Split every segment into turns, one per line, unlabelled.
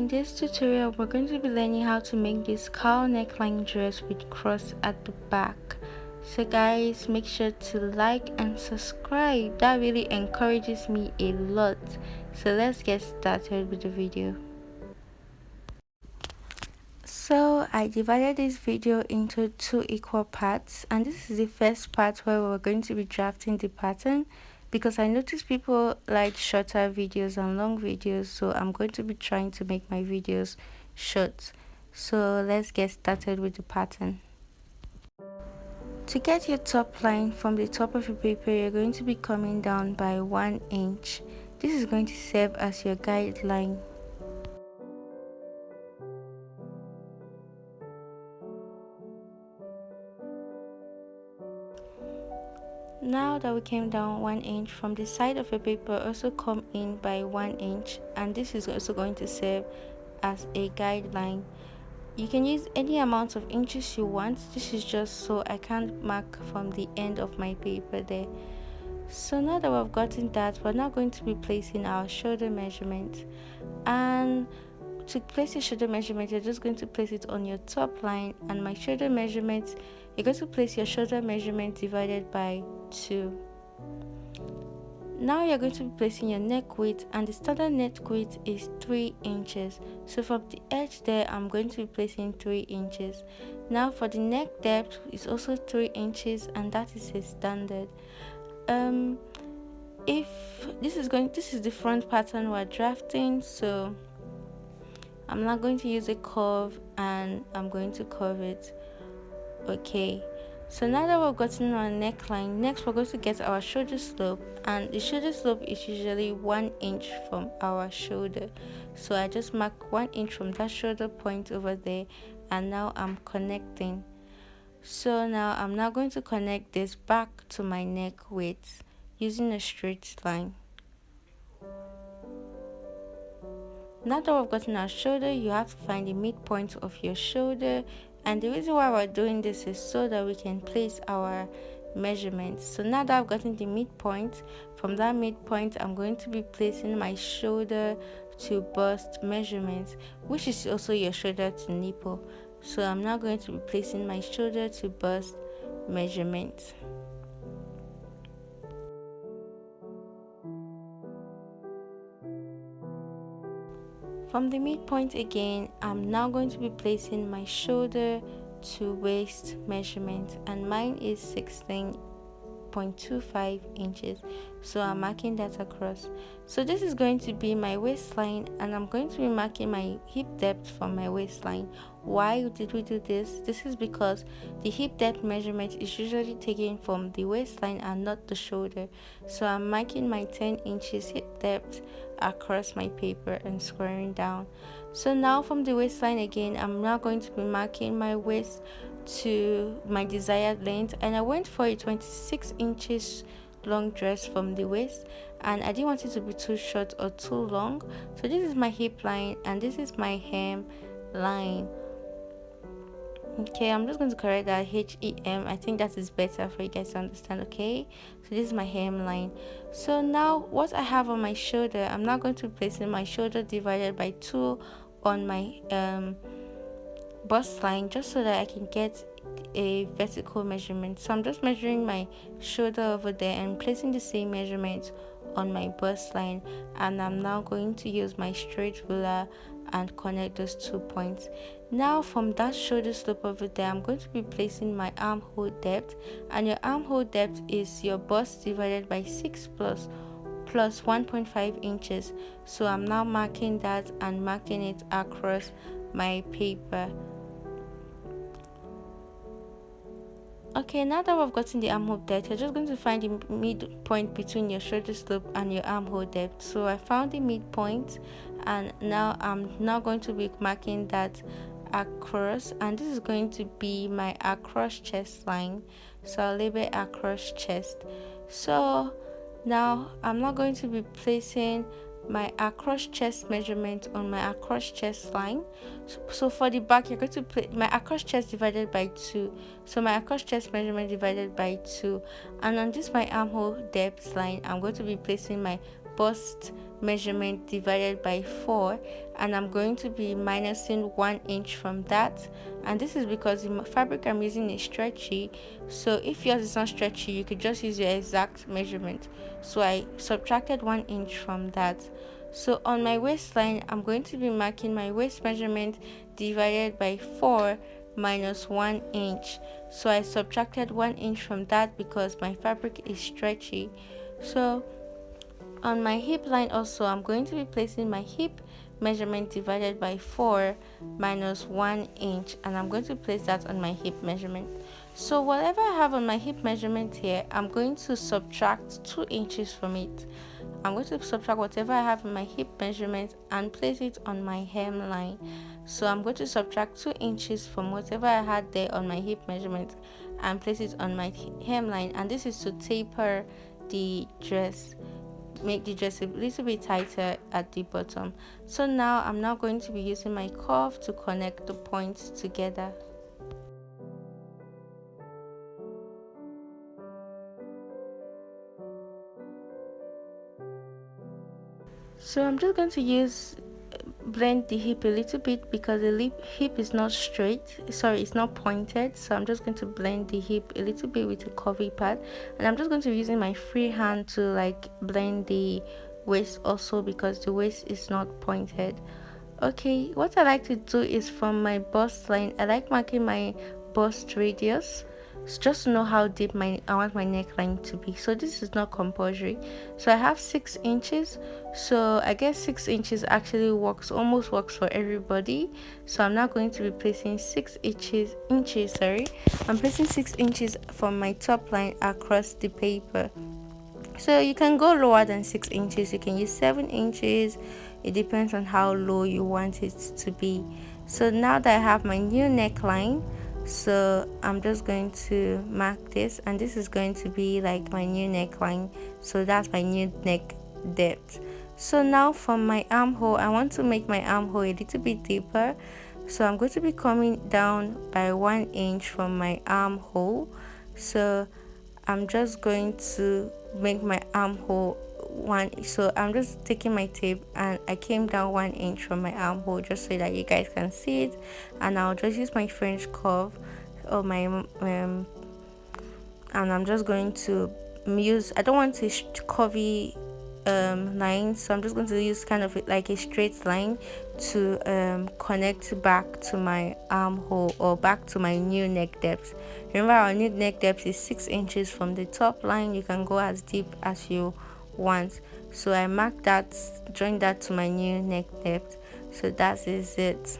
In this tutorial, we're going to be learning how to make this cowl neckline dress with cross at the back. So guys, make sure to like and subscribe. That really encourages me a lot. So let's get started with the video. So I divided this video into two equal parts, and this is the first part where we're going to be drafting the pattern, because I noticed people like shorter videos and long videos, so I'm going to be trying to make my videos short. So let's get started with the pattern. To get your top line from the top of your paper, you're going to be coming down by 1 inch. This is going to serve as your guideline. Now that we came down 1 inch from the side of your paper, also come in by 1 inch, and this is also going to serve as a guideline. You can use any amount of inches you want. This is just so I can't mark from the end of my paper there. So now that we've gotten that, we're now going to be placing our shoulder measurement, and to place your shoulder measurement, you're just going to place it on your top line, and my shoulder measurement, you're going to place your shoulder measurement divided by 2. Now you're going to be placing your neck width, and the standard neck width is 3 inches. So from the edge there, I'm going to be placing 3 inches. Now for the neck depth is also 3 inches, and that is a standard. If this is the front pattern we're drafting, so I'm not going to use a curve, and I'm going to curve it. Okay, so now that we've gotten our neckline, next we're going to get our shoulder slope, and the shoulder slope is usually 1 inch from our shoulder. So I just mark 1 inch from that shoulder point over there, and now I'm connecting. So now I'm now going to connect this back to my neck width using a straight line. Now that we've gotten our shoulder, you have to find the midpoint of your shoulder, and the reason why we're doing this is so that we can place our measurements. So now that I've gotten the midpoint, from that midpoint I'm going to be placing my shoulder to bust measurements, which is also your shoulder to nipple. So I'm now going to be placing my shoulder to bust measurements. From the midpoint again, I'm now going to be placing my shoulder to waist measurement, and mine is 16.25 inches, so I'm marking that across. So this is going to be my waistline, and I'm going to be marking my hip depth from my waistline. Why did we do this? This is because the hip depth measurement is usually taken from the waistline and not the shoulder. So I'm marking my 10 inches hip depth across my paper and squaring down. So now from the waistline again, I'm now going to be marking my waist to my desired length, and I went for a 26 inches long dress from the waist, and I didn't want it to be too short or too long. So this is my hip line, and this is my hem line. Okay, I'm just going to correct that HEM. I think that is better for you guys to understand. Okay, so this is my hemline. So now what I have on my shoulder, I'm now going to be placing my shoulder divided by 2 on my bust line, just so that I can get a vertical measurement. So I'm just measuring my shoulder over there and placing the same measurement on my bust line, and I'm now going to use my straight ruler and connect those 2 points. Now from that shoulder slope over there, I'm going to be placing my armhole depth, and your armhole depth is your bust divided by 6 plus 1.5 inches. So I'm now marking that and marking it across my paper. Okay, now that we've gotten the armhole depth, you're just going to find the midpoint between your shoulder slope and your armhole depth. So I found the midpoint, and now I'm now going to be marking that across, and this is going to be my across chest line. So I'll label across chest. So now I'm not going to be placing my across chest measurement on my across chest line. So for the back, you're going to place my across chest divided by 2. So my across chest measurement divided by 2, and on this my armhole depth line, I'm going to be placing my bust measurement divided by 4, and I'm going to be minusing 1 inch from that. And this is because the fabric I'm using is stretchy, so if yours is not stretchy, you could just use your exact measurement. So I subtracted 1 inch from that. So on my waistline, I'm going to be marking my waist measurement divided by 4 minus 1 inch. So I subtracted 1 inch from that because my fabric is stretchy. So on my hip line also, I'm going to be placing my hip measurement divided by 4 minus 1 inch, and I'm going to place that on my hip measurement. So whatever I have on my hip measurement here, I'm going to subtract 2 inches from it. I'm going to subtract whatever I have in my hip measurement and place it on my hemline. So I'm going to subtract 2 inches from whatever I had there on my hip measurement and place it on my hemline, and this is to taper the dress, make the dress a little bit tighter at the bottom. So now I'm now going to be using my cuff to connect the points together. So I'm just going to blend the hip a little bit because the hip is not straight, sorry, it's not pointed. So I'm just going to blend the hip a little bit with a curvy pad, and I'm just going to be using my free hand to like blend the waist also because the waist is not pointed. Okay, what I like to do is from my bust line, I like marking my bust radius just to know how deep I want my neckline to be. So this is not compulsory. So I have 6 inches. So I guess 6 inches actually almost works for everybody. So I'm now going to be placing 6 inches. I'm placing 6 inches from my top line across the paper. So you can go lower than 6 inches, you can use 7 inches, it depends on how low you want it to be. So now that I have my new neckline, so I'm just going to mark this, and this is going to be like my new neckline. So that's my new neck depth. So now from my armhole, I want to make my armhole a little bit deeper. So I'm going to be coming down by 1 inch from my armhole. So I'm just going to make my armhole so I'm just taking my tape and I came down 1 inch from my armhole just so that you guys can see it, and I'll just use my French curve or my and I'm just going to I don't want a curvy line, so I'm just going to use kind of like a straight line to connect back to my armhole or back to my new neck depth. Remember, our new neck depth is 6 inches from the top line. You can go as deep as you want. So I marked that, join that to my new neck depth. So that is it.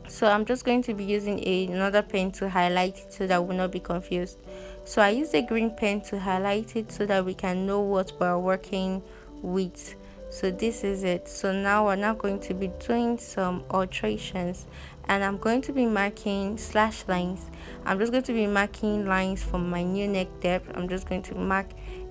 So I'm just going to be using another pen to highlight it so that we'll not be confused. So I used a green pen to highlight it so that we can know what we're working with. So this is it. So now we're now going to be doing some alterations, and I'm going to be marking slash lines. I'm just going to be marking lines from my new neck depth. I'm just going to mark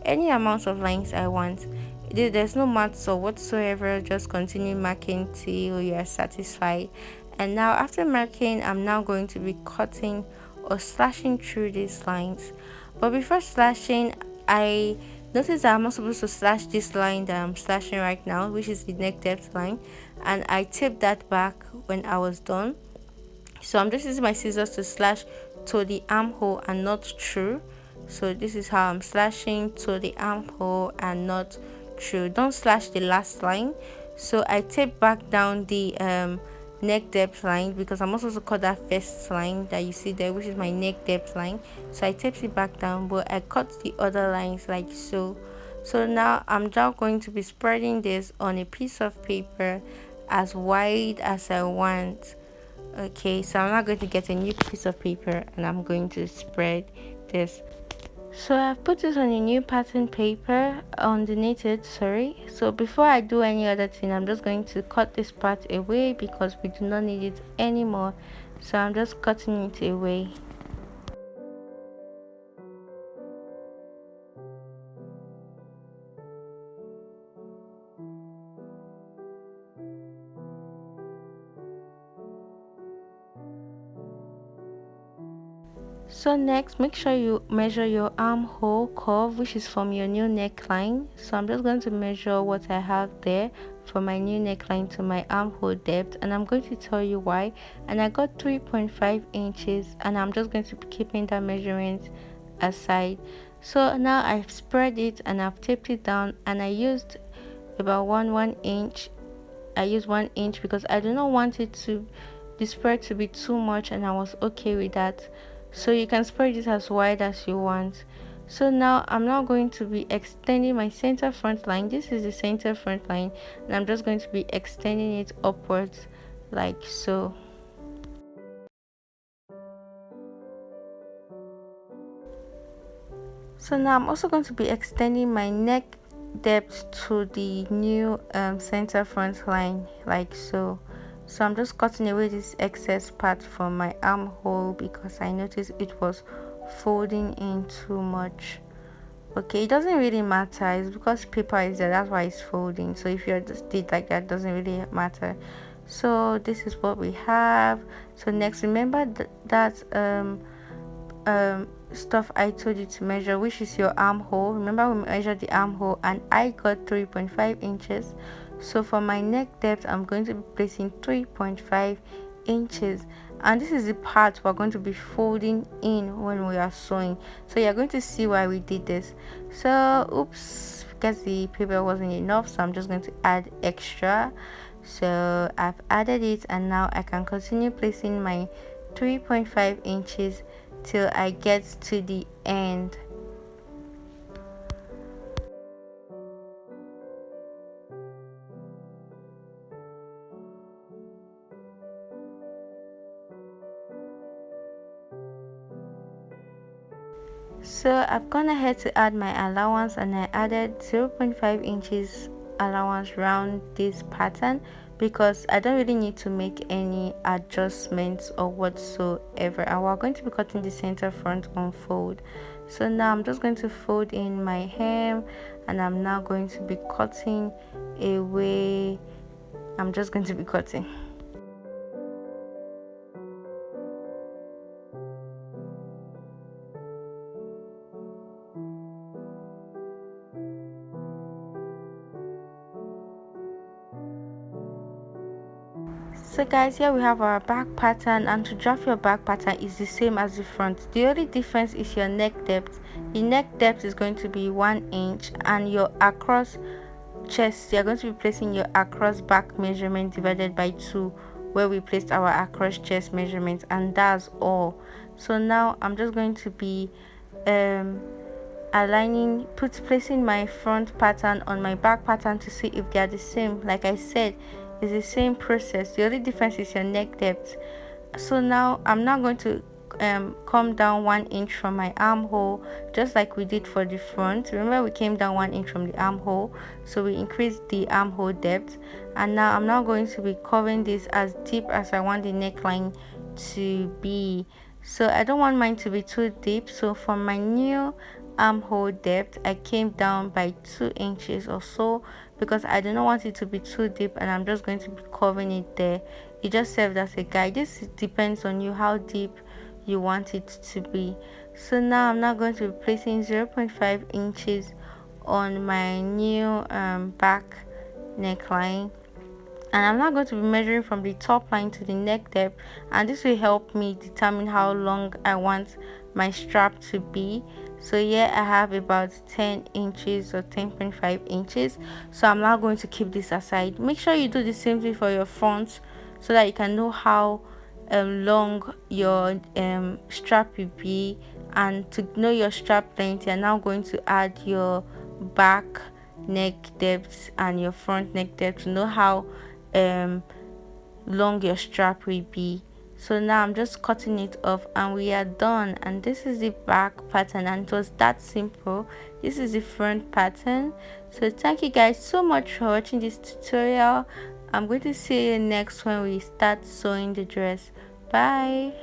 any amount of lines I want. There's no maths or whatsoever, just continue marking till you are satisfied. And now after marking, I'm now going to be cutting or slashing through these lines. But before slashing, I notice that I'm not supposed to slash this line that I'm slashing right now, which is the neck depth line, and I taped that back when I was done. So I'm just using my scissors to slash to the armhole and not through. So this is how I'm slashing to the armhole and not through. Don't slash the last line. So I tape back down the neck depth line because I'm also supposed to cut that first line that you see there, which is my neck depth line. So I taped it back down, but I cut the other lines like so. So now I'm just going to be spreading this on a piece of paper as wide as I want. Okay, so I'm now going to get a new piece of paper and I'm going to spread this. So I've put this on a new pattern paper underneath it, so before I do any other thing, I'm just going to cut this part away because we do not need it anymore. So I'm just cutting it away. So next, make sure you measure your armhole curve, which is from your new neckline. So I'm just going to measure what I have there from my new neckline to my armhole depth, and I'm going to tell you why. And I got 3.5 inches, and I'm just going to be keeping that measurement aside. So now I've spread it and I've taped it down, and I used about one inch. I used 1 inch because I do not want it to the spread to be too much, and I was okay with that. So you can spread it as wide as you want. So now I'm now going to be extending my center front line. This is the center front line, and I'm just going to be extending it upwards like so. So now I'm also going to be extending my neck depth to the new center front line like so. So I'm just cutting away this excess part from my armhole because I noticed it was folding in too much. Okay, it doesn't really matter, it's because paper is there, that's why it's folding. So if you just did like that, doesn't really matter. So this is what we have. So next, remember that stuff I told you to measure, which is your armhole. Remember we measured the armhole and I got 3.5 inches. So for my neck depth, I'm going to be placing 3.5 inches, and this is the part we're going to be folding in when we are sewing. So you're going to see why we did this. So oops, because the paper wasn't enough, so I'm just going to add extra. So I've added it, and now I can continue placing my 3.5 inches till I get to the end. So I've gone ahead to add my allowance, and I added 0.5 inches allowance round this pattern because I don't really need to make any adjustments or whatsoever, and we're going to be cutting the center front unfold. So now I'm just going to fold in my hem, and I'm now going to be cutting away. I'm just going to be cutting. So guys, here we have our back pattern, and to draft your back pattern is the same as the front. The only difference is your neck depth. The neck depth is going to be 1 inch, and your across chest, you're going to be placing your across back measurement divided by 2, where we placed our across chest measurement, and that's all. So now I'm just going to be placing my front pattern on my back pattern to see if they are the same. Like I said, it's the same process, the only difference is your neck depth. So now I'm not going to come down 1 inch from my armhole, just like we did for the front. Remember, we came down 1 inch from the armhole, so we increased the armhole depth. And now I'm not going to be covering this as deep as I want the neckline to be. So I don't want mine to be too deep. So for my new armhole depth, I came down by 2 inches or so because I do not want it to be too deep, and I'm just going to be covering it there. It just serves as a guide. This depends on you how deep you want it to be. So now I'm now going to be placing 0.5 inches on my new back neckline, and I'm not going to be measuring from the top line to the neck depth, and this will help me determine how long I want my strap to be. So here I have about 10 inches or 10.5 inches. So I'm now going to keep this aside. Make sure you do the same thing for your front so that you can know how long your strap will be. And to know your strap length, you're now going to add your back neck depth and your front neck depth to know how long your strap will be. So now I'm just cutting it off, and we are done. And this is the back pattern, and it was that simple. This is the front pattern. So thank you guys so much for watching this tutorial. I'm going to see you next when we start sewing the dress. Bye.